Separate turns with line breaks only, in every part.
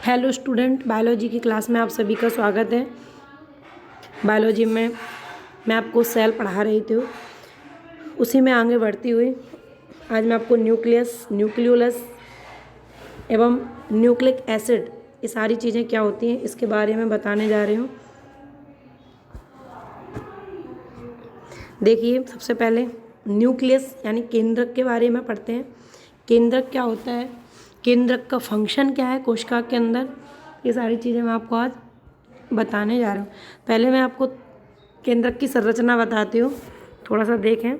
Hello student, biology की class में आप सभी का स्वागत है। बायोलॉजी में मैं आपको सेल पढ़ा रही थी, उसी में आगे बढ़ती हुई आज मैं आपको न्यूक्लियस, न्यूक्लियोलस एवं न्यूक्लिक एसिड ये सारी चीज़ें क्या होती हैं इसके बारे में बताने जा रही हूँ। देखिए, सबसे पहले न्यूक्लियस यानी केंद्रक के बारे में पढ़ते हैं। केंद्रक क्या होता है, केंद्रक का फंक्शन क्या है कोशिका के अंदर, ये सारी चीज़ें मैं आपको आज बताने जा रहा हूँ। पहले मैं आपको केंद्रक की संरचना बताती हूँ, थोड़ा सा देखें।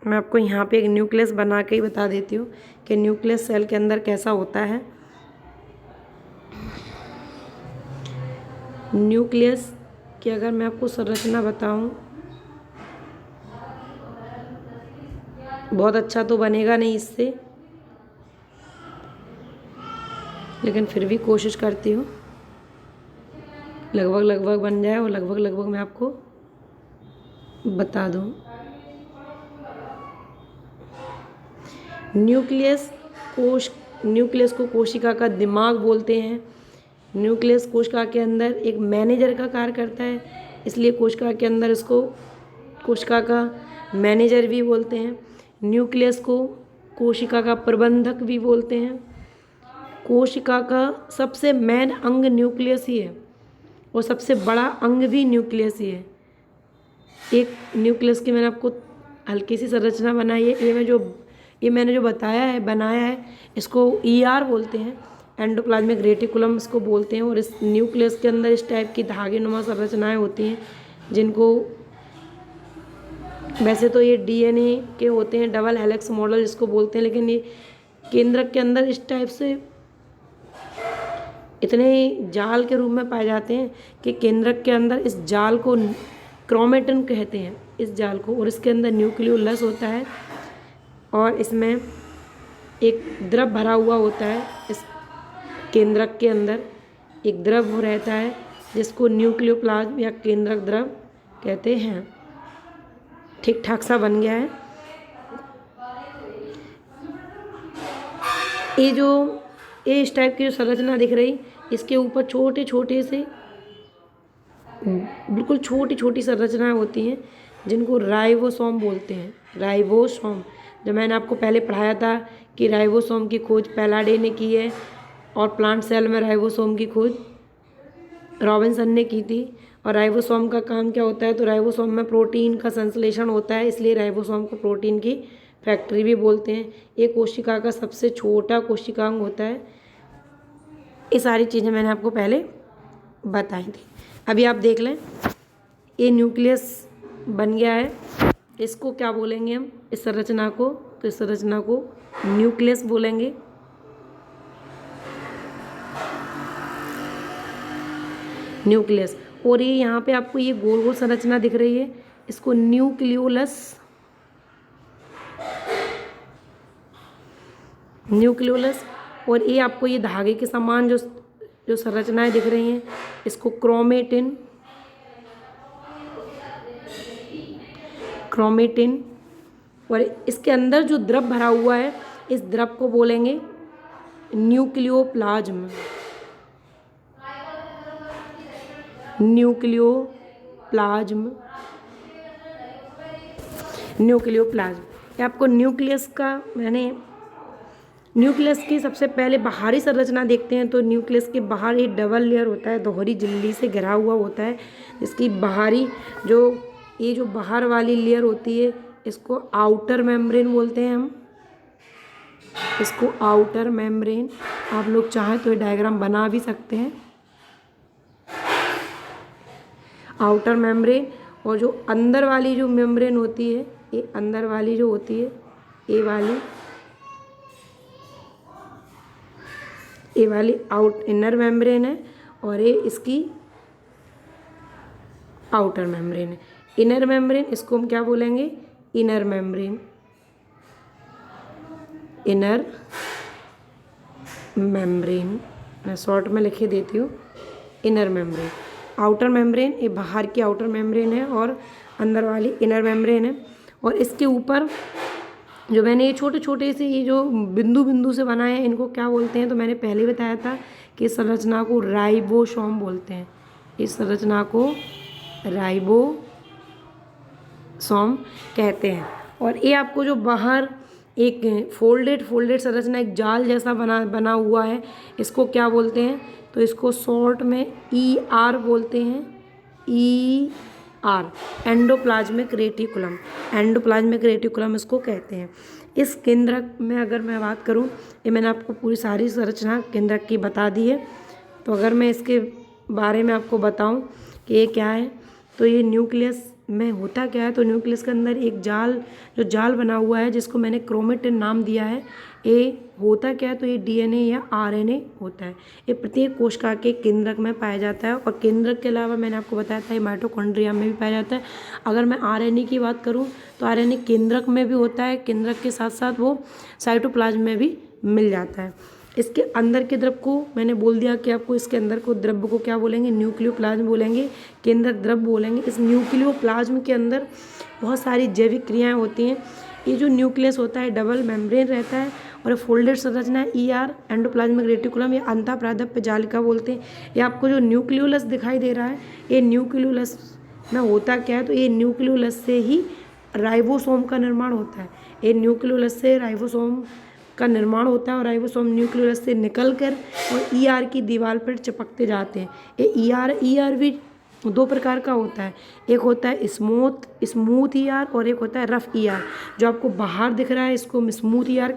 मैं आपको यहाँ पे एक न्यूक्लियस बना के ही बता देती हूँ कि न्यूक्लियस सेल के अंदर कैसा होता है। न्यूक्लियस की अगर मैं आपको संरचना बताऊँ, बहुत अच्छा तो बनेगा नहीं इससे, लेकिन फिर भी कोशिश करती हूँ लगभग बन जाए और लगभग मैं आपको बता दूँ। न्यूक्लियस को कोशिका का दिमाग बोलते हैं। न्यूक्लियस कोशिका के अंदर एक मैनेजर का कार्य करता है, इसलिए कोशिका के अंदर इसको कोशिका का मैनेजर भी बोलते हैं। न्यूक्लियस को कोशिका का प्रबंधक भी बोलते हैं। कोशिका का सबसे मेन अंग न्यूक्लियस ही है और सबसे बड़ा अंग भी न्यूक्लियस ही है। एक न्यूक्लियस की मैंने आपको हल्की सी संरचना बनाई है। ये मैंने जो बनाया है, इसको ER बोलते हैं, एंडोप्लाज्मिक रेटिकुलम इसको बोलते हैं। और इस न्यूक्लियस के अंदर इस टाइप की धागेनुमा संरचनाएं होती हैं, जिनको वैसे तो ये DNA के होते हैं, डबल हेलिक्स मॉडल जिसको बोलते हैं, लेकिन ये केंद्रक के अंदर इस टाइप से इतने जाल के रूप में पाए जाते हैं कि केंद्रक के अंदर इस जाल को क्रोमेटिन कहते हैं, इस जाल को। और इसके अंदर न्यूक्लियोलस होता है और इसमें एक द्रव भरा हुआ होता है। इस केंद्रक के अंदर एक द्रव रहता है जिसको न्यूक्लियोप्लाज्म या केंद्रक द्रव कहते हैं। ठीक ठाक सा बन गया है। ये इस टाइप की जो संरचना दिख रही, इसके ऊपर छोटे छोटे से बिल्कुल छोटी छोटी संरचनाएं होती हैं, जिनको राइबोसोम बोलते हैं। राइबोसोम, जो मैंने आपको पहले पढ़ाया था कि राइबोसोम की खोज पैलाडे ने की है और प्लांट सेल में राइबोसोम की खोज रॉबिन्सन ने की थी। और राइबोसोम का काम क्या होता है, तो राइबोसोम में प्रोटीन का संश्लेषण होता है, इसलिए राइबोसोम को प्रोटीन की फैक्ट्री भी बोलते हैं। ये कोशिका का सबसे छोटा कोशिकांग होता है। ये सारी चीज़ें मैंने आपको पहले बताई थी। अभी आप देख लें, ये न्यूक्लियस बन गया है। इसको क्या बोलेंगे हम, इस संरचना को, तो इस संरचना को न्यूक्लियस बोलेंगे। न्यूक्लियस। और ये यहाँ पे आपको ये गोल गोल संरचना दिख रही है, इसको न्यूक्लियोलस और ये आपको ये धागे के समान जो संरचनाएं दिख रही हैं, इसको क्रोमेटिन और इसके अंदर जो द्रव भरा हुआ है, इस द्रव को बोलेंगे न्यूक्लियोप्लाज्म। ये आपको न्यूक्लियस की सबसे पहले बाहरी संरचना देखते हैं, तो न्यूक्लियस के बाहर एक डबल लेयर होता है, दोहरी झिल्ली से घिरा हुआ होता है। इसकी बाहरी जो बाहर वाली लेयर होती है, इसको आउटर मेम्ब्रेन बोलते हैं हम। इसको आउटर मेम्ब्रेन, आप लोग चाहें तो ये डायग्राम बना भी सकते हैं। आउटर मेम्ब्रेन, और जो अंदर वाली जो मेम्ब्रेन होती है, ये अंदर वाली जो होती है, ये वाली इनर मेम्ब्रेन है, और ये इसकी आउटर मेम्ब्रेन है। इनर मेम्ब्रेन, इसको हम क्या बोलेंगे, इनर मेम्ब्रेन। मैं शॉर्ट में लिखे देती हूँ, इनर मेम्ब्रेन। आउटर मेम्ब्रेन, ये बाहर की आउटर मेम्ब्रेन है और अंदर वाली इनर मेम्ब्रेन है। और इसके ऊपर जो मैंने ये छोटे छोटे से ये जो बिंदु बिंदु से बनाए हैं इनको क्या बोलते हैं, तो मैंने पहले ही बताया था कि इस संरचना को राइबोसोम बोलते हैं। इस संरचना को राइबोसोम कहते हैं। और ये आपको जो बाहर एक फोल्डेड संरचना, एक जाल जैसा बना हुआ है, इसको क्या बोलते हैं, तो इसको शॉर्ट में ER बोलते हैं। ER endoplasmic reticulum, endoplasmic reticulum इसको कहते हैं। इस केंद्रक में अगर मैं बात करूं, ये मैंने आपको पूरी सारी संरचना केंद्रक की बता दी है। तो अगर मैं इसके बारे में आपको बताऊं कि ये क्या है, तो ये न्यूक्लियस में होता क्या है, तो न्यूक्लियस के अंदर एक जाल बना हुआ है जिसको मैंने क्रोमेटिन नाम दिया है। ये होता क्या है, तो ये DNA या RNA होता है। ये प्रत्येक कोशिका के केंद्रक में पाया जाता है। और केंद्रक के अलावा मैंने आपको बताया था ये माइटोकॉन्ड्रिया में भी पाया जाता है। अगर मैं RNA की बात करूँ तो RNA केंद्रक में भी होता है, केंद्रक के साथ साथ वो साइटोप्लाज्म में भी मिल जाता है। इसके अंदर के द्रव को मैंने बोल दिया कि आपको इसके अंदर को द्रव को क्या बोलेंगे, न्यूक्लियोप्लाज्म बोलेंगे, केंद्रक द्रव बोलेंगे। इस न्यूक्लियोप्लाज्म के अंदर बहुत सारी जैविक क्रियाएं होती हैं। ये जो न्यूक्लियस होता है डबल मेम्ब्रेन रहता है और फोल्डेड संरचना है ER एंडोप्लाज्मिक रेटिकुलम या अंतःप्रादप्य जालिका बोलते हैं। ये आपको जो न्यूक्लियोलस दिखाई दे रहा है, ये न्यूक्लियोलस में होता क्या है, तो ये न्यूक्लियोलस से ही राइबोसोम का निर्माण होता है। ये न्यूक्लियोलस से राइबोसोम का निर्माण होता है और राइबोसोम न्यूक्लियोलस से निकलकर और ER की दीवार पर चिपकते जाते हैं। ये ER भी दो प्रकार का होता है, एक होता है स्मूथ ER और एक होता है रफ ER। जो आपको बाहर दिख रहा है इसको स्मूथ ER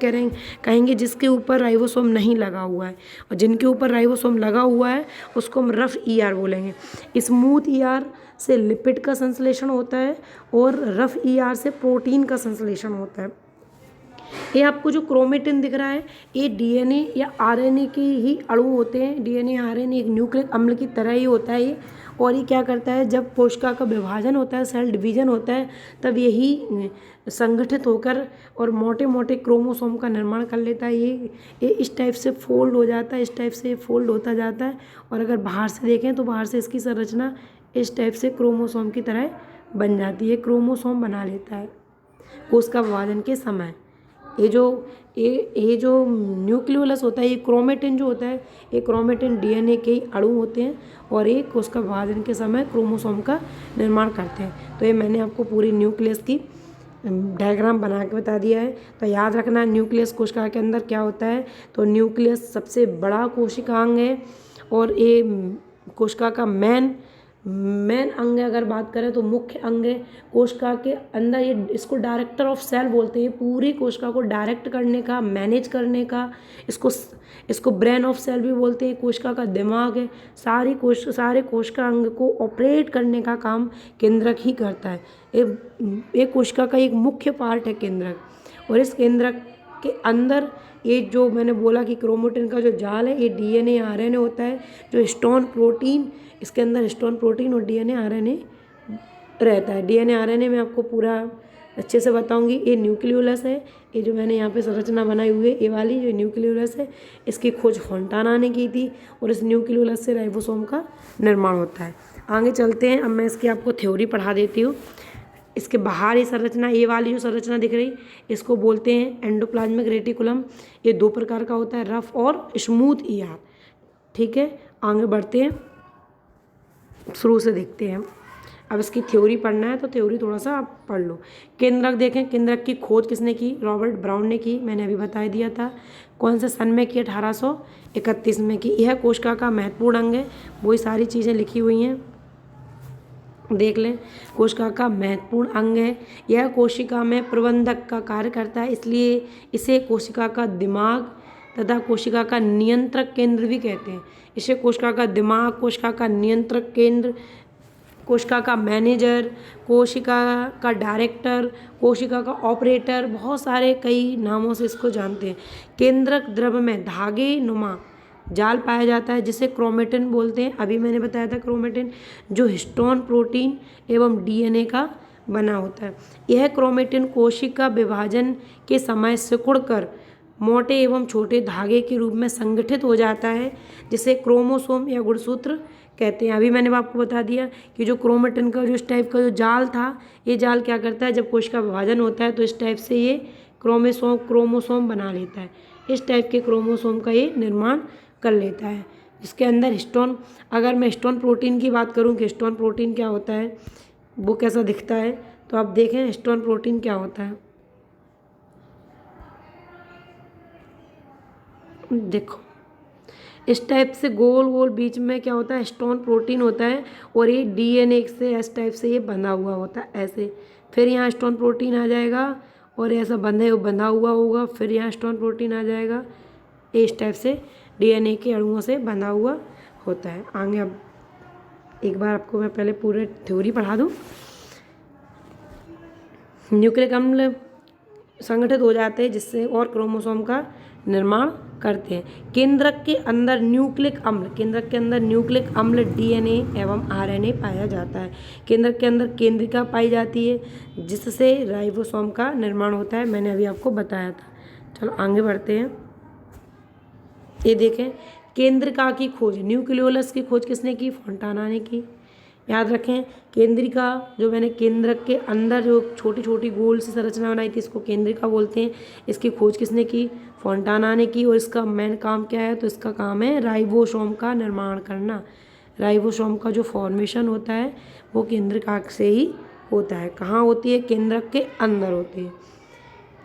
कहेंगे, जिसके ऊपर राइबोसोम नहीं लगा हुआ है, और जिनके ऊपर राइबोसोम लगा हुआ है उसको हम रफ ER बोलेंगे। स्मूथ ER से लिपिड का संश्लेषण होता है और रफ ER से प्रोटीन का संश्लेषण होता है। ये आपको जो क्रोमेटिन दिख रहा है ये DNA या RNA के ही अणु होते हैं। DNA RNA एक न्यूक्लिक अम्ल की तरह ही होता है ये। और ये क्या करता है, जब कोशिका का विभाजन होता है, सेल डिवीजन होता है, तब यही संगठित होकर और मोटे मोटे क्रोमोसोम का निर्माण कर लेता है। ये इस टाइप से फोल्ड हो जाता है, इस टाइप से फोल्ड होता जाता है। और अगर बाहर से देखें तो बाहर से इसकी संरचना इस टाइप से क्रोमोसोम की तरह बन जाती है, क्रोमोसोम बना लेता है कोशिका विभाजन के समय। ये जो न्यूक्लियोलस होता है, ये क्रोमेटिन जो होता है, ये क्रोमेटिन DNA के ही अणु होते हैं और ये कोशिका विभाजन के समय क्रोमोसोम का निर्माण करते हैं। तो ये मैंने आपको पूरी न्यूक्लियस की डायग्राम बना के बता दिया है। तो याद रखना न्यूक्लियस कोशिका के अंदर क्या होता है, तो न्यूक्लियस सबसे बड़ा कोशिकांग है और ये कोशिका का मेन अंग है। अगर बात करें तो मुख्य अंग है कोशिका के अंदर। ये इसको डायरेक्टर ऑफ सेल बोलते हैं। पूरी कोशिका को डायरेक्ट करने का, मैनेज करने का, इसको ब्रेन ऑफ सेल भी बोलते हैं। कोशिका का दिमाग है। सारे कोशिका अंग को ऑपरेट करने का काम केंद्रक ही करता है। ये कोशिका का एक मुख्य पार्ट है केंद्रक। और इस केंद्रक के अंदर ये जो मैंने बोला कि क्रोमेटिन का जो जाल है, ये DNA RNA होता है। जो हिस्टोन प्रोटीन, इसके अंदर हिस्टोन प्रोटीन और DNA RNA रहता है। DNA RNA में आपको पूरा अच्छे से बताऊंगी। ये न्यूक्लियोलस है, ये जो मैंने यहाँ पे संरचना बनाई हुई है, ये वाली जो न्यूक्लियोलस है, इसकी खोज फोंटाना ने की थी और इस न्यूक्लियोलस से राइबोसोम का निर्माण होता है। आगे चलते हैं, अब मैं इसकी आपको थ्योरी पढ़ा देती हूँ। इसके बाहर ये संरचना, ये वाली जो संरचना दिख रही, इसको बोलते हैं एंडोप्लाज्मिक रेटिकुलम। ये दो प्रकार का होता है, रफ और स्मूथ ER। ठीक है, आगे बढ़ते हैं, शुरू से देखते हैं। अब इसकी थ्योरी पढ़ना है तो थ्योरी थोड़ा सा आप पढ़ लो। केंद्रक देखें, केंद्रक की खोज किसने की, रॉबर्ट ब्राउन ने की, मैंने अभी बता दिया था। कौन से सन में की, 1831 में की। यह कोशिका का महत्वपूर्ण अंग है, वही सारी चीज़ें लिखी हुई हैं, देख लें। कोशिका का महत्वपूर्ण अंग है। यह कोशिका में प्रबंधक का कार्य करता है, इसलिए इसे कोशिका का दिमाग तथा कोशिका का नियंत्रक केंद्र भी कहते हैं। इसे कोशिका का दिमाग, कोशिका का नियंत्रक केंद्र, कोशिका का मैनेजर, कोशिका का डायरेक्टर, कोशिका का ऑपरेटर, बहुत सारे कई नामों से इसको जानते हैं। केंद्रक द्रव में धागे नुमा जाल पाया जाता है जिसे क्रोमेटिन बोलते हैं। अभी मैंने बताया था क्रोमेटिन, जो हिस्टोन प्रोटीन एवं DNA का बना होता है। यह क्रोमेटिन कोशिका विभाजन के समय सिकुड़कर मोटे एवं छोटे धागे के रूप में संगठित हो जाता है, जिसे क्रोमोसोम या गुणसूत्र कहते हैं। अभी मैंने आपको बता दिया कि जो क्रोमेटिन का जो इस टाइप का जो जाल था, ये जाल क्या करता है, जब कोशिका विभाजन होता है तो इस टाइप से ये क्रोमोसोम बना लेता है। इस टाइप के क्रोमोसोम का ये निर्माण कर लेता है। इसके अंदर हिस्टोन, अगर मैं हिस्टोन प्रोटीन की बात करूँ कि हिस्टोन प्रोटीन क्या होता है, वो कैसा दिखता है, तो आप देखें हिस्टोन प्रोटीन क्या होता है। देखो इस टाइप से गोल गोल बीच में क्या होता है, हिस्टोन प्रोटीन होता है और ये डीएनए से इस टाइप से ये बंधा हुआ होता है ऐसे। फिर यहाँ हिस्टोन प्रोटीन आ जाएगा और ऐसा बंधा हुआ होगा, फिर यहाँ हिस्टोन प्रोटीन आ जाएगा। इस टाइप से डीएनए के अणुओं से बंधा हुआ होता है। आगे अब एक बार आपको मैं पहले पूरे थ्योरी पढ़ा दूँ। न्यूक्लिक अम्ल संगठित हो जाते हैं जिससे और क्रोमोसोम का निर्माण करते हैं। केंद्रक के अंदर न्यूक्लिक न्यूक्लिक अम्ल डीएनए एवं आरएनए पाया जाता है। केंद्रक के अंदर केंद्रिका पाई जाती है जिससे राइबोसोम का निर्माण होता है। मैंने अभी आपको बताया था। चलो आगे बढ़ते हैं। ये देखें केंद्रिका की खोज, न्यूक्लियोलस की खोज किसने की? फोंटाना ने की। याद रखें केंद्रिका, जो मैंने केंद्रक के अंदर जो छोटी छोटी गोल सी संरचना बनाई थी इसको केंद्रिका बोलते हैं। इसकी खोज किसने की? फोंटाना ने की। और इसका मेन काम क्या है? तो इसका काम है राइबोसोम का निर्माण करना। राइबोसोम का जो फॉर्मेशन होता है वो केंद्रिका से ही होता है। कहाँ होती है? केंद्रक के अंदर होती है।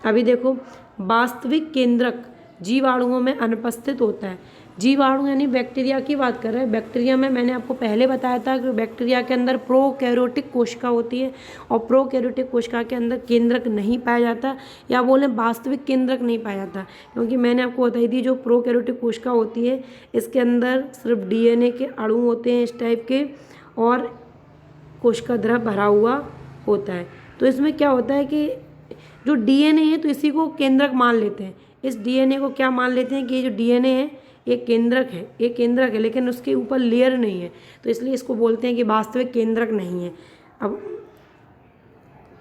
अभी देखो वास्तविक केंद्रक जीवाणुओं में अनुपस्थित होता है। जीवाणु यानी बैक्टीरिया की बात कर रहे हैं। बैक्टीरिया में मैंने आपको पहले बताया था कि बैक्टीरिया के अंदर प्रोकैरियोटिक कोशिका होती है और प्रोकैरियोटिक कोशिका के अंदर केंद्रक नहीं पाया जाता, या बोलें वास्तविक केंद्रक नहीं पाया जाता, क्योंकि मैंने आपको बताई थी जो प्रोकैरियोटिक कोशिका होती है इसके अंदर सिर्फ डीएनए के अणु होते हैं इस टाइप के, और कोशिका द्रव भरा हुआ होता है। तो इसमें क्या होता है कि जो डीएनए है तो इसी को केंद्रक मान लेते हैं। इस डीएनए को क्या मान लेते हैं कि ये जो डीएनए है ये केंद्रक है, लेकिन उसके ऊपर लेयर नहीं है, तो इसलिए इसको बोलते हैं कि वास्तविक केंद्रक नहीं है। अब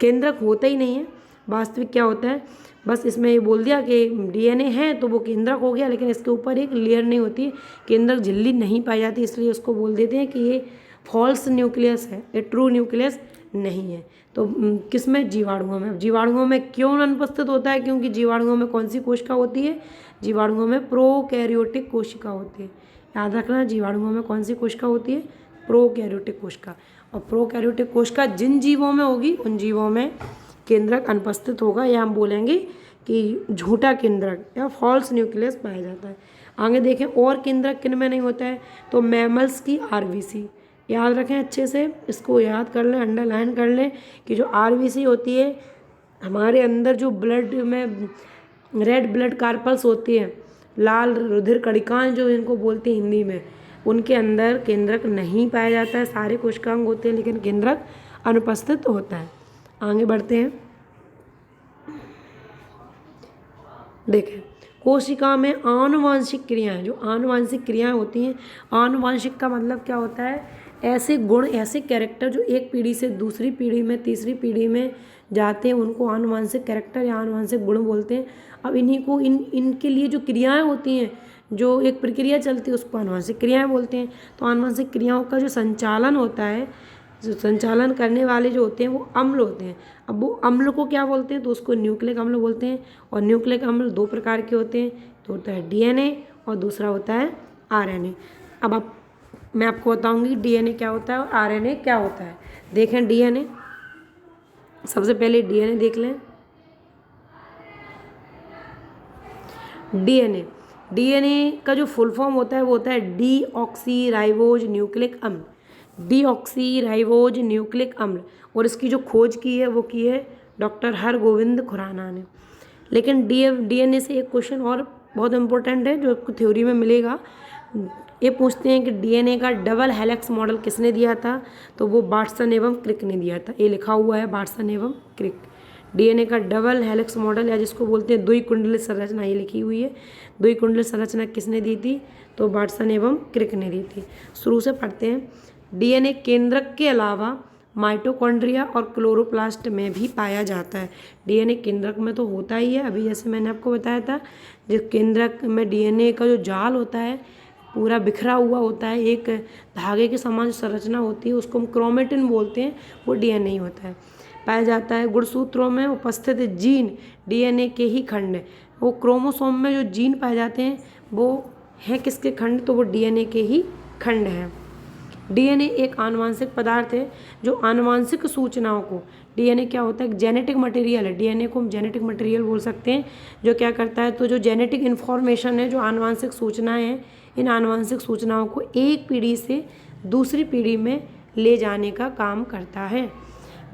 केंद्रक होता ही नहीं है, वास्तविक क्या होता है, बस इसमें ये बोल दिया कि डीएनए है तो वो केंद्रक हो गया, लेकिन इसके ऊपर एक लेयर नहीं होती, केंद्रक झिल्ली नहीं पाई जाती, इसलिए उसको बोल देते हैं कि ये फॉल्स न्यूक्लियस है, ये ट्रू न्यूक्लियस नहीं है। तो किसमें? जीवाणुओं में क्यों अनुपस्थित होता है? क्योंकि जीवाणुओं में कौन सी कोशिका होती है? जीवाणुओं में प्रोकैरियोटिक कोशिका होती है। याद रखना जीवाणुओं में कौन सी कोशिका होती है? प्रोकैरियोटिक कोशिका। और प्रोकैरियोटिक कोशिका जिन जीवों में होगी उन जीवों में केंद्रक अनुपस्थित होगा, या हम बोलेंगे कि झूठा केंद्रक या फॉल्स न्यूक्लियस पाया जाता है। आगे देखें और केंद्रक किन में नहीं होता है, तो मैमल्स की आरबीसी। याद रखें अच्छे से, इसको याद कर लें, अंडरलाइन कर लें कि जो आरबीसी होती है हमारे अंदर जो ब्लड में रेड ब्लड कार्पल्स होती हैं, लाल रुधिर कणिकाएं जो इनको बोलते हैं हिंदी में, उनके अंदर केंद्रक नहीं पाया जाता है। सारे कोशिकांग होते हैं लेकिन केंद्रक अनुपस्थित होता है। आगे बढ़ते हैं। देखें कोशिका में आनुवांशिक क्रियाएं, जो आनुवांशिक क्रियाएं होती हैं, आनुवांशिक का मतलब क्या होता है? ऐसे गुण, ऐसे कैरेक्टर जो एक पीढ़ी से दूसरी पीढ़ी में, तीसरी पीढ़ी में जाते हैं उनको आनुवांशिक कैरेक्टर या आनुवांशिक गुण बोलते हैं। अब इन्हीं को इनके लिए जो क्रियाएं होती हैं, जो एक प्रक्रिया चलती है उसको आनुवांशिक क्रियाएं बोलते हैं। तो आनुवांशिक क्रियाओं का जो संचालन होता है, जो संचालन करने वाले जो होते हैं वो अम्ल होते हैं। अब वो अम्ल को क्या बोलते हैं? तो उसको न्यूक्लिक अम्ल बोलते हैं। और न्यूक्लिक अम्ल दो प्रकार के होते हैं, तो होता है डीएनए और दूसरा होता है आरएनए। अब मैं आपको बताऊंगी डीएनए क्या होता है और आरएनए क्या होता है। देखें डीएनए, सबसे पहले डीएनए देख लें। डीएनए का जो फुल फॉर्म होता है वो होता है डीऑक्सीराइबोज न्यूक्लिक अम्ल। डीऑक्सीराइबोज न्यूक्लिक अम्ल, और इसकी जो खोज की है वो की है डॉक्टर हरगोविंद खुराना ने। लेकिन डीएनए से एक क्वेश्चन और बहुत इंपॉर्टेंट है जो आपको थ्योरी में मिलेगा। ये पूछते हैं कि डीएनए का डबल हेलिक्स मॉडल किसने दिया था? तो वो वाटसन एवं क्रिक ने दिया था। ये लिखा हुआ है वाटसन एवं क्रिक। डीएनए का डबल हेलिक्स मॉडल या जिसको बोलते हैं द्विकुंडलित संरचना, ये लिखी हुई है। द्विकुंडलित संरचना किसने दी थी? तो वाटसन एवं क्रिक ने दी थी। शुरू से पढ़ते हैं। डीएनए केंद्रक के अलावा माइटोकॉन्ड्रिया और क्लोरोप्लास्ट में भी पाया जाता है। डीएनए केंद्रक में तो होता ही है, अभी जैसे मैंने आपको बताया था, जो केंद्रक में डीएनए का जो जाल होता है पूरा बिखरा हुआ होता है, एक धागे के समान संरचना होती है, उसको हम क्रोमेटिन बोलते हैं, वो डीएनए ही होता है। पाया जाता है। गुणसूत्रों में उपस्थित जीन डीएनए के ही खंड हैं। वो क्रोमोसोम में जो जीन पाए जाते हैं वो हैं किसके खंड, तो वो डीएनए के ही खंड हैं। डीएनए एक आनुवंशिक पदार्थ है जो आनुवंशिक सूचनाओं को, डीएनए क्या होता है, जेनेटिक मटेरियल है, डीएनए को हम जेनेटिक मटेरियल बोल सकते हैं, जो क्या करता है, तो जो जेनेटिक इन्फॉर्मेशन है, जो आनुवंशिक सूचनाएं हैं, इन आनुवंशिक सूचनाओं को एक पीढ़ी से दूसरी पीढ़ी में ले जाने का काम करता है।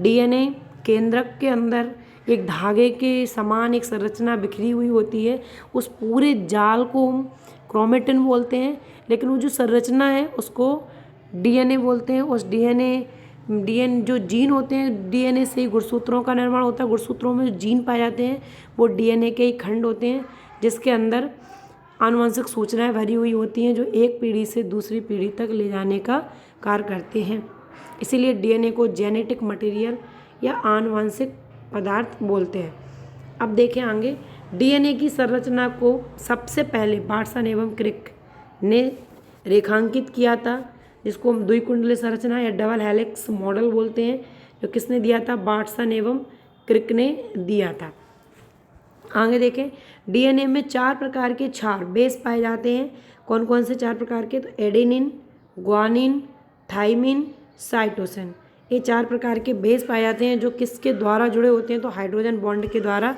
डीएनए केंद्रक के अंदर एक धागे के समान एक संरचना बिखरी हुई होती है। उस पूरे जाल को हम क्रोमेटिन बोलते हैं, लेकिन वो जो संरचना है उसको डीएनए बोलते हैं। उस डीएनए जो जीन होते हैं, डीएनए से ही गुणसूत्रों का निर्माण होता है। गुणसूत्रों में जो जीन पाए जाते हैं वो डीएनए के ही खंड होते हैं, जिसके अंदर आनुवंशिक सूचनाएं भरी हुई होती हैं जो एक पीढ़ी से दूसरी पीढ़ी तक ले जाने का कार्य करते हैं। इसीलिए डीएनए को जेनेटिक मटेरियल या आनुवंशिक पदार्थ बोलते हैं। अब देखें आगे, डीएनए की संरचना को सबसे पहले बार्टसन एवं क्रिक ने रेखांकित किया था, जिसको हम द्विकुंडलीय संरचना या डबल हेलिक्स मॉडल बोलते हैं, जो किसने दिया था, बार्टसन एवं क्रिक ने दिया था। आगे देखें, डीएनए में 4 प्रकार के क्षार बेस पाए जाते हैं। कौन कौन से 4 प्रकार के, तो एडेनिन, गुआनिन, थाइमिन, साइटोसिन, ये 4 प्रकार के बेस पाए जाते हैं, जो किसके द्वारा जुड़े होते हैं, तो हाइड्रोजन बॉन्ड के द्वारा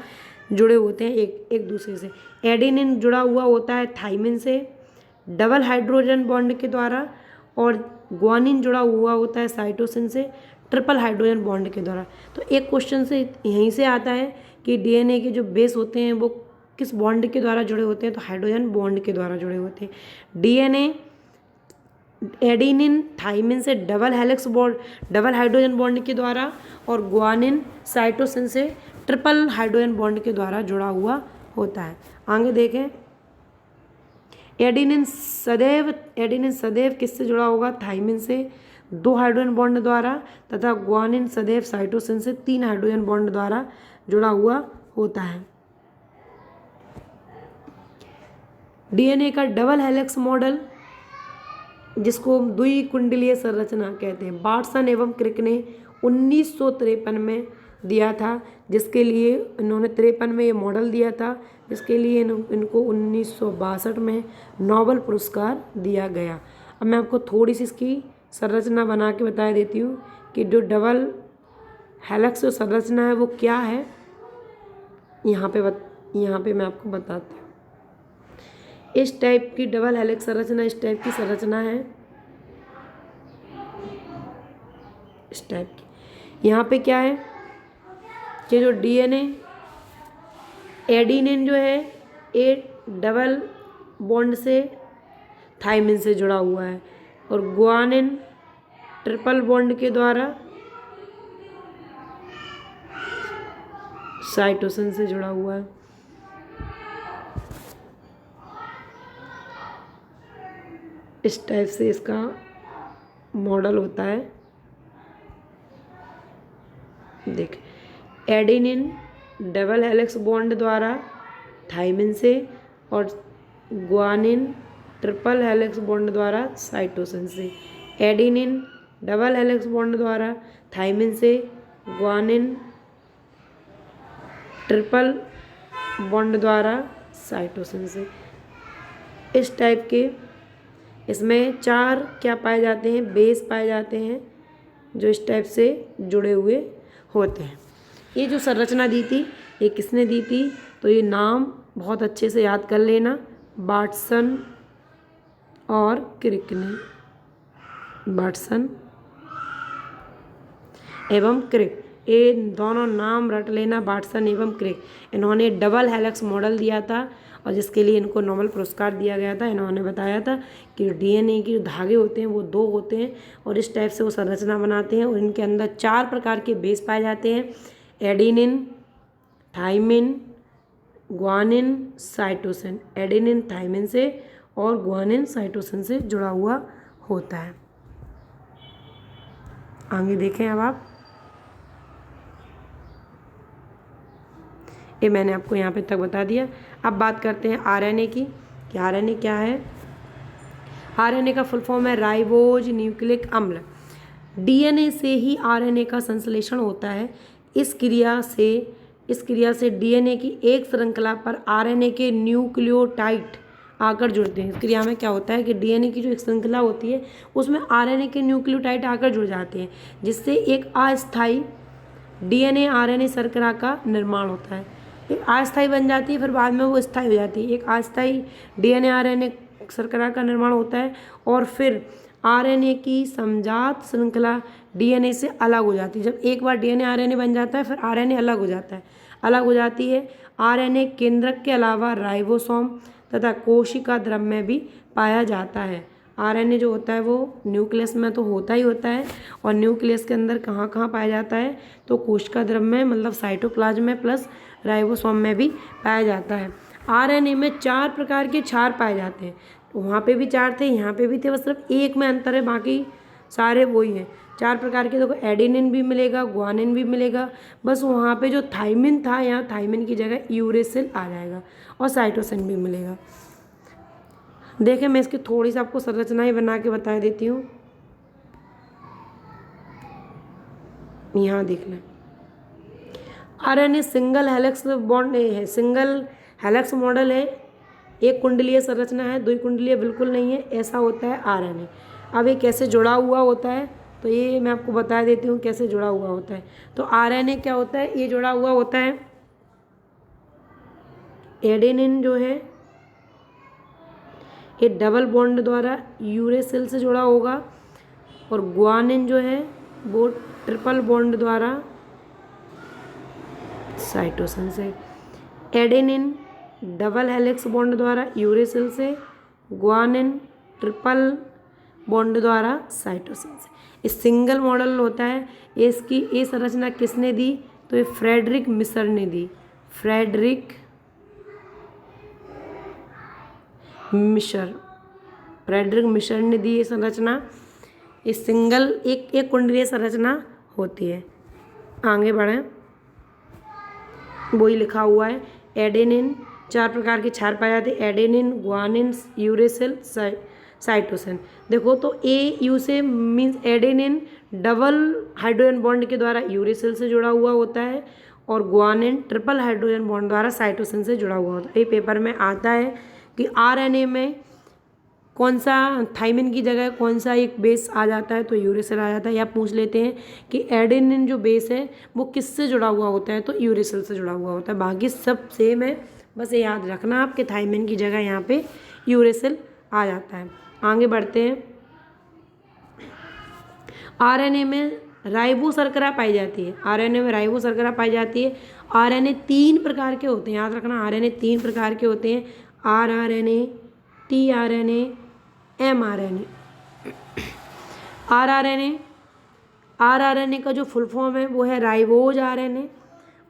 जुड़े होते हैं एक दूसरे से। एडेनिन जुड़ा हुआ होता है थाइमिन से डबल हाइड्रोजन बॉन्ड के द्वारा, और गुआनिन जुड़ा हुआ होता है साइटोसिन से ट्रिपल हाइड्रोजन बॉन्ड के द्वारा। तो एक क्वेश्चन से यहीं से आता है कि डीएनए के जो बेस होते हैं वो किस बॉन्ड के द्वारा जुड़े होते हैं, तो हाइड्रोजन बॉन्ड के द्वारा जुड़े होते हैं। डीएनए एडेनिन थाइमिन से double helix bond, double hydrogen bond के द्वारा, और गुआनिन साइटोसिन से ट्रिपल हाइड्रोजन बॉन्ड के द्वारा जुड़ा हुआ होता है। आगे देखें, एडेनिन सदैव किससे जुड़ा होगा, थाइमिन से 2 हाइड्रोजन बॉन्ड द्वारा, तथा गुआनिन सदैव साइटोसिन से 3 हाइड्रोजन बॉन्ड द्वारा जुड़ा हुआ होता है। डीएनए का डबल हेलिक्स मॉडल, जिसको हम द्विकुंडलीय संरचना कहते हैं, बार्टसन एवं क्रिक ने 1953 में दिया था, जिसके लिए इन्होंने 53 में ये मॉडल दिया था, जिसके लिए इनको 1962 में नोबेल पुरस्कार दिया गया। अब मैं आपको थोड़ी सी इसकी संरचना बना के बता देती हूँ कि जो डबल हेलिक्स संरचना है वो क्या है। यहाँ पे मैं आपको बताती हूँ। इस टाइप की डबल हेलिक्स संरचना, इस टाइप की संरचना है, इस टाइप की। यहाँ पे क्या है कि जो डीएनए एडेनिन जो है एक डबल बॉन्ड से थाइमिन से जुड़ा हुआ है, और गुआनिन ट्रिपल बॉन्ड के द्वारा साइटोसिन से जुड़ा हुआ है। इस टाइप से इसका मॉडल होता है। देख, एडेनिन डबल हेलिक्स बॉन्ड द्वारा थाइमिन से, और गुआनिन ट्रिपल हेलिक्स बॉन्ड द्वारा साइटोसिन से। एडेनिन डबल हेलिक्स बॉन्ड द्वारा थाइमिन से, गुआनिन ट्रिपल बॉन्ड द्वारा साइटोसिन से। इस टाइप के इसमें 4 क्या पाए जाते हैं, बेस पाए जाते हैं, जो इस टाइप से जुड़े हुए होते हैं। ये जो संरचना दी थी, ये किसने दी थी, तो ये नाम बहुत अच्छे से याद कर लेना, बार्टसन और क्रिक ने। बार्टसन एवं क्रिक, ये दोनों नाम रट लेना, बार्टसन एवं क्रिक। इन्होंने डबल हेलिक्स मॉडल दिया था, और जिसके लिए इनको नोबेल पुरस्कार दिया गया था। इन्होंने बताया था कि डीएनए के जो धागे होते हैं वो 2 होते हैं, और इस टाइप से वो संरचना बनाते हैं, और इनके अंदर 4 प्रकार के बेस पाए जाते हैं, adenine, thymine, guanine, cytosine. Adenine thymine से और गुआनिन साइटोसिन से जुड़ा हुआ होता है। आगे देखें अब आप, ये मैंने आपको यहाँ पे तक बता दिया। अब बात करते हैं आरएनए की, कि आरएनए क्या है। आरएनए का फुल फॉर्म है राइबोज न्यूक्लिक अम्ल। डीएनए से ही आरएनए का संश्लेषण होता है। इस क्रिया से डीएनए की एक श्रृंखला पर आरएनए के न्यूक्लियोटाइड आकर जुड़ते हैं। इस क्रिया में क्या होता है कि डीएनए की जो एक श्रृंखला होती है उसमें आरएनए के न्यूक्लियोटाइड आकर जुड़ जाते हैं, जिससे एक अस्थायी डीएनए आरएनए शर्करा का निर्माण होता है। एक अस्थायी बन जाती है, फिर बाद में वो स्थायी हो जाती है। एक अस्थायी डीएनए आरएनए शर्करा का निर्माण होता है और फिर आरएनए की समजात श्रृंखला डीएनए से अलग हो जाती है। जब एक बार डीएनए आरएनए बन जाता है, फिर आरएनए अलग हो जाता है, अलग हो जाती है। आरएनए केंद्रक के अलावा राइबोसोम तथा कोशिका द्रव में भी पाया जाता है। आरएनए जो होता है वो न्यूक्लियस में तो होता ही होता है, और न्यूक्लियस के अंदर कहाँ कहाँ पाया जाता है, तो कोशिका द्रव में, मतलब साइटोप्लाज्म में, प्लस राइबोसोम में भी पाया जाता है। आरएनए में 4 प्रकार के क्षार पाए जाते हैं। वहाँ पे भी 4 थे, यहाँ पे भी थे, बस सिर्फ एक में अंतर है, बाकी सारे वही हैं। 4 प्रकार के, देखो एडेनिन भी मिलेगा, ग्वानिन भी मिलेगा, बस वहाँ पे जो थाइमिन था, यहाँ थाइमिन की जगह यूरेसिल आ जाएगा, और साइटोसिन भी मिलेगा। देखें, मैं इसकी थोड़ी सी आपको संरचनाएं बना के बता देती हूँ। यहाँ देख लें, आरएनए सिंगल हेलिक्स बॉन्ड है, सिंगल हेलिक्स मॉडल है, एक कुंडलीय संरचना है, 2 कुंडलीय बिल्कुल नहीं है, ऐसा होता है आरएनए। अब ये कैसे जुड़ा हुआ होता है, तो ये मैं आपको बता देती हूँ कैसे जुड़ा हुआ होता है। तो आरएनए क्या होता है, ये जुड़ा हुआ होता है, एडेनिन जो है ये डबल बॉन्ड द्वारा यूरेसिल से जुड़ा होगा, और ग्वानिन जो है वो ट्रिपल बॉन्ड द्वारा साइटोसिन से। एडेनिन डबल हेलिक्स बॉन्ड द्वारा यूरेसिल से, ग्वानिन ट्रिपल बॉन्ड द्वारा साइटोसिन से। ये सिंगल मॉडल होता है। इसकी ये संरचना किसने दी, तो ये फ्रेडरिक मिशर ने दी, फ्रेडरिक मिशर ने दी ये संरचना। ये सिंगल एक कुंडलीय संरचना होती है। आगे बढ़ें, वही लिखा हुआ है, एडेनिन 4 प्रकार के क्षार पाए जाते हैं, एडेनिन, ग्वानिन, यूरेसिल, साइटोसिन। देखो तो ए यू से means adenine double hydrogen bond के द्वारा यूरेसिल से जुड़ा हुआ होता है, और ग्वानिन ट्रिपल हाइड्रोजन बॉन्ड द्वारा साइटोसिन से जुड़ा हुआ होता है। ये पेपर में आता है कि आरएनए में कौन सा थाइमिन की जगह कौन सा एक बेस आ जाता है, तो यूरेसिल आ जाता है। या पूछ लेते हैं कि एडेनिन जो बेस है वो किससे जुड़ा हुआ होता है, तो यूरेसिल से जुड़ा हुआ होता है। बाकी सब सेम है, बस ये याद रखना आपके थाइमिन की जगह यहाँ पे यूरेसिल आ जाता है। आगे बढ़ते हैं, आरएनए में राइबो शर्करा पाई जाती है, आरएनए में राइबो शर्करा पाई जाती है। आरएनए 3 प्रकार के होते हैं, याद रखना, आरएनए 3 प्रकार के होते हैं, आरआरएनए, टीआरएनए, एमआरएनए। आरआरएनए का जो फुल फॉर्म है वो है राइबोज आरएनए,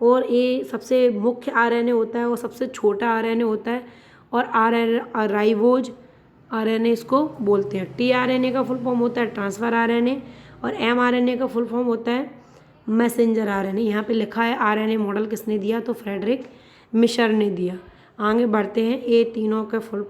और ये सबसे मुख्य आरएनए होता है और सबसे छोटा आरएनए होता है, और राइबोज आरएनए इसको बोलते हैं। टीआरएनए का फुल फॉर्म होता है ट्रांसफर आरएनए, और एमआरएनए का फुल फॉर्म होता है मैसेंजर आरएनए। यहाँ पे लिखा है आरएनए मॉडल किसने दिया, तो फ्रेडरिक मिशर ने दिया। आगे बढ़ते हैं, ये तीनों के फुल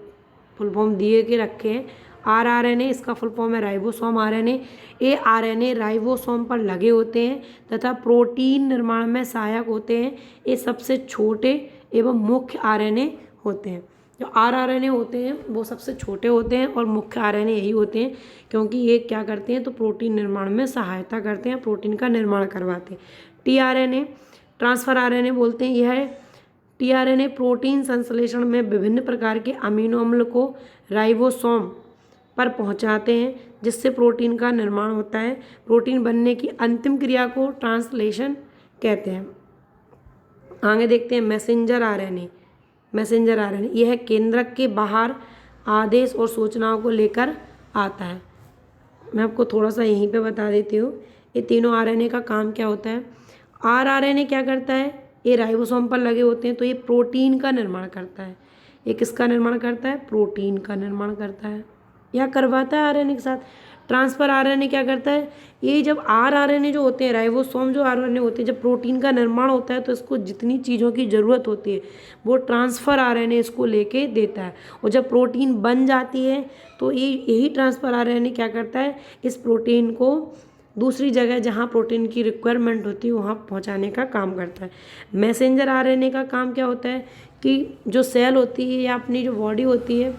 फॉर्म दिए के रखे हैं। आरआरएनए इसका फुल फॉर्म है राइबोसोम आरएनए। ये आरएनए राइबोसोम पर लगे होते हैं तथा प्रोटीन निर्माण में सहायक होते हैं। ये सबसे छोटे एवं मुख्य आरएनए होते हैं। जो आरआरएनए होते हैं वो सबसे छोटे होते हैं और मुख्य आरएनए यही होते हैं, क्योंकि ये क्या करते हैं, तो प्रोटीन निर्माण में सहायता करते हैं, प्रोटीन का निर्माण करवाते हैं। टीआरएनए ट्रांसफर आरएनए बोलते हैं। यह टीआरएनए प्रोटीन संश्लेषण में विभिन्न प्रकार के अमीनो अम्ल को राइबोसोम पर पहुंचाते हैं, जिससे प्रोटीन का निर्माण होता है। प्रोटीन बनने की अंतिम क्रिया को ट्रांसलेशन कहते हैं। आगे देखते हैं मैसेंजर आरएनए। यह केंद्रक के बाहर आदेश और सूचनाओं को लेकर आता है। मैं आपको थोड़ा सा यहीं पे बता देती हूँ, ये तीनों आरएनए का काम क्या होता है। आरआरएनए क्या करता है, ये राइबोसोम पर लगे होते हैं, तो ये प्रोटीन का निर्माण करता है। ये किसका निर्माण करता है, प्रोटीन का निर्माण करता है या करवाता है आरएनए के साथ। ट्रांसफर आरएनए क्या करता है, ये जब आरआरएनए जो होते हैं, राइबोसोम जो आरएनए होते हैं, जब प्रोटीन का निर्माण होता है तो इसको जितनी चीज़ों की ज़रूरत होती है वो ट्रांसफर आरएनए इसको लेके देता है। और जब प्रोटीन बन जाती है तो ये यही ट्रांसफर आरएनए क्या करता है, इस प्रोटीन को दूसरी जगह जहाँ प्रोटीन की रिक्वायरमेंट होती है वहाँ पहुँचाने का काम करता है। मैसेंजर आरएनए का काम क्या होता है कि जो सेल होती है या अपनी जो बॉडी होती है,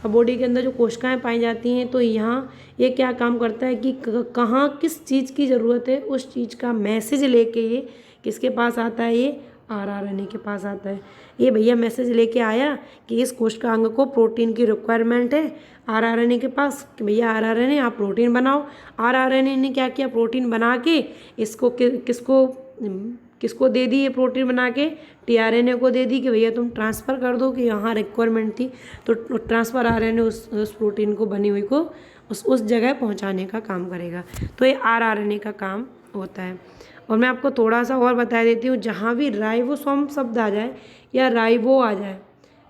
बॉडी के अंदर जो कोशिकाएं पाई जाती हैं, तो यहाँ ये क्या काम करता है कि कहाँ किस चीज़ की ज़रूरत है उस चीज़ का मैसेज लेके ये किसके पास आता है, ये आरआरएनए के पास आता है। ये भैया मैसेज लेके आया कि इस कोशिकांग को प्रोटीन की रिक्वायरमेंट है आरआरएनए के पास, कि भैया आरआरएनए आप प्रोटीन बनाओ। आरआरएनए ने क्या किया, प्रोटीन बना के इसको किसको दे दी, ये प्रोटीन बना के टीआरएनए को दे दी कि भैया तुम ट्रांसफ़र कर दो, कि यहाँ रिक्वायरमेंट थी तो ट्रांसफ़र आरएनए उस प्रोटीन को बनी हुई को उस जगह पहुँचाने का काम करेगा। तो ये आरआरएनए का काम होता है। और मैं आपको थोड़ा सा और बता देती हूँ, जहाँ भी राइबोसोम शब्द आ जाए या राइबो आ जाए,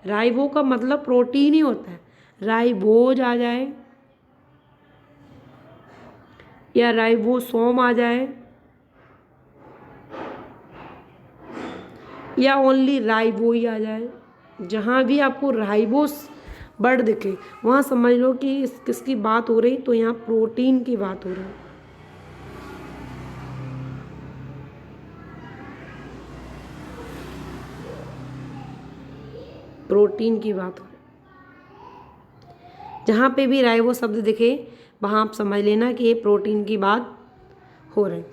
राइबो का मतलब प्रोटीन ही होता है। राइबोज आ जाए या राइबोसोम आ जाए या ओनली राइबो ही आ जाए, जहाँ भी आपको राइबोस वर्ड दिखे वहाँ समझ लो कि किसकी बात हो रही, तो यहाँ प्रोटीन की बात हो रही है। प्रोटीन की बात हो रही, जहाँ पे भी राइबो शब्द दिखे वहाँ आप समझ लेना कि ये प्रोटीन की बात हो रही।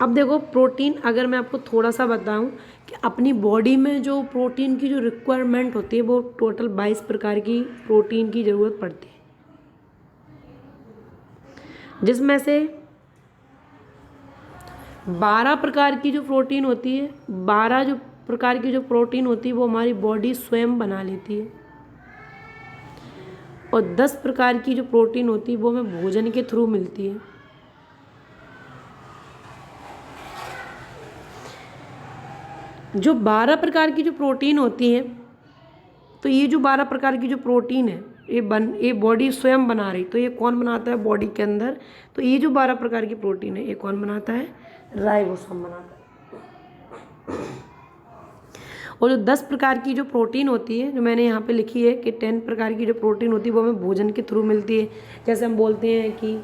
अब देखो प्रोटीन, अगर मैं आपको थोड़ा सा बताऊं कि अपनी बॉडी में जो प्रोटीन की जो रिक्वायरमेंट होती है वो टोटल 22 प्रकार की प्रोटीन की ज़रूरत पड़ती है, जिसमें से 12 प्रकार की जो प्रोटीन होती है, 12 जो प्रकार की जो प्रोटीन होती है वो हमारी बॉडी स्वयं बना लेती है, और 10 प्रकार की जो प्रोटीन होती है वो हमें भोजन के थ्रू मिलती है। जो 12 प्रकार की जो प्रोटीन होती है, तो ये जो 12 प्रकार की जो प्रोटीन है ये बॉडी स्वयं बना रही, तो ये कौन बनाता है बॉडी के अंदर, तो ये जो 12 प्रकार की प्रोटीन है ये कौन बनाता है, राइबोसोम बनाता है। और जो 10 प्रकार की जो प्रोटीन होती है, जो मैंने यहाँ पे लिखी है कि 10 प्रकार की जो प्रोटीन होती है वो हमें भोजन के थ्रू मिलती है। जैसे हम बोलते हैं कि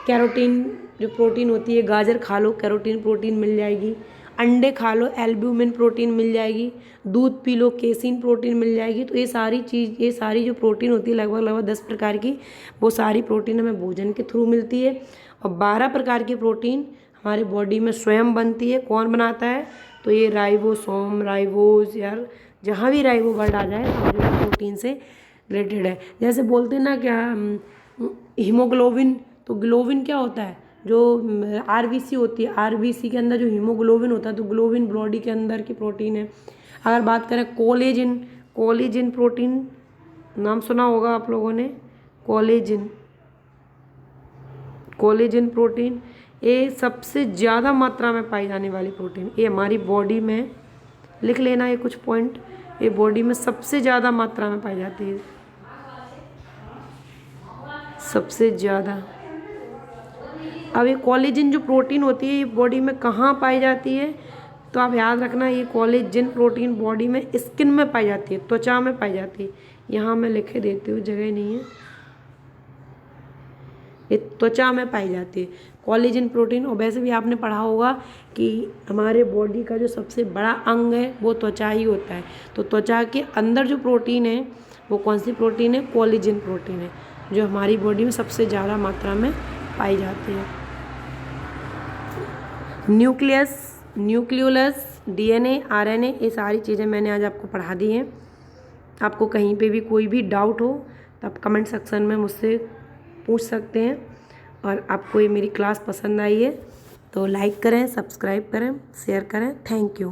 कैरोटीन जो प्रोटीन होती है, गाजर खा लो कैरोटीन प्रोटीन मिल जाएगी, अंडे खा लो एल्ब्यूमिन प्रोटीन मिल जाएगी, दूध पी लो केसिन प्रोटीन मिल जाएगी। तो ये सारी जो प्रोटीन होती है लगभग 10 प्रकार की, वो सारी प्रोटीन हमें भोजन के थ्रू मिलती है। और 12 प्रकार की प्रोटीन हमारी बॉडी में स्वयं बनती है। कौन बनाता है, तो ये राइबोसोम, राइबोज, यार जहाँ भी राइबो वर्ड आ जाए तो प्रोटीन से रिलेटेड है। जैसे बोलते हैं ना क्या हीमोग्लोबिन, तो ग्लोबिन क्या होता है, जो आरबीसी होती है, आरबीसी के अंदर जो हीमोग्लोबिन होता है, तो ग्लोबिन बॉडी के अंदर की प्रोटीन है। अगर बात करें कोलेजिन प्रोटीन, नाम सुना होगा आप लोगों ने, कोलेजिन प्रोटीन, ये सबसे ज़्यादा मात्रा में पाई जाने वाली प्रोटीन, ये हमारी बॉडी में लिख लेना ये कुछ पॉइंट, ये बॉडी में सबसे ज़्यादा मात्रा में पाई जाती है, सबसे ज़्यादा। अब ये कोलेजिन जो प्रोटीन होती है ये बॉडी में कहाँ पाई जाती है, तो आप याद रखना ये कोलेजिन प्रोटीन बॉडी में स्किन में पाई जाती है, त्वचा में पाई जाती है। यहाँ मैं लिखे देती हूँ, जगह नहीं है, ये त्वचा में पाई जाती है कोलेजिन प्रोटीन। और वैसे भी आपने पढ़ा होगा कि हमारे बॉडी का जो सबसे बड़ा अंग है वो त्वचा ही होता है, तो त्वचा के अंदर जो प्रोटीन है वो कौन सी प्रोटीन है, कोलेजिन प्रोटीन है, जो हमारी बॉडी में सबसे ज़्यादा मात्रा में पाई जाती है। न्यूक्लियोलस, डीएनए, आरएनए, ये सारी चीज़ें मैंने आज आपको पढ़ा दी हैं। आपको कहीं पे भी कोई भी डाउट हो तो आप कमेंट सेक्शन में मुझसे पूछ सकते हैं। और आपको ये मेरी क्लास पसंद आई है तो लाइक करें, सब्सक्राइब करें, शेयर करें। Thank you.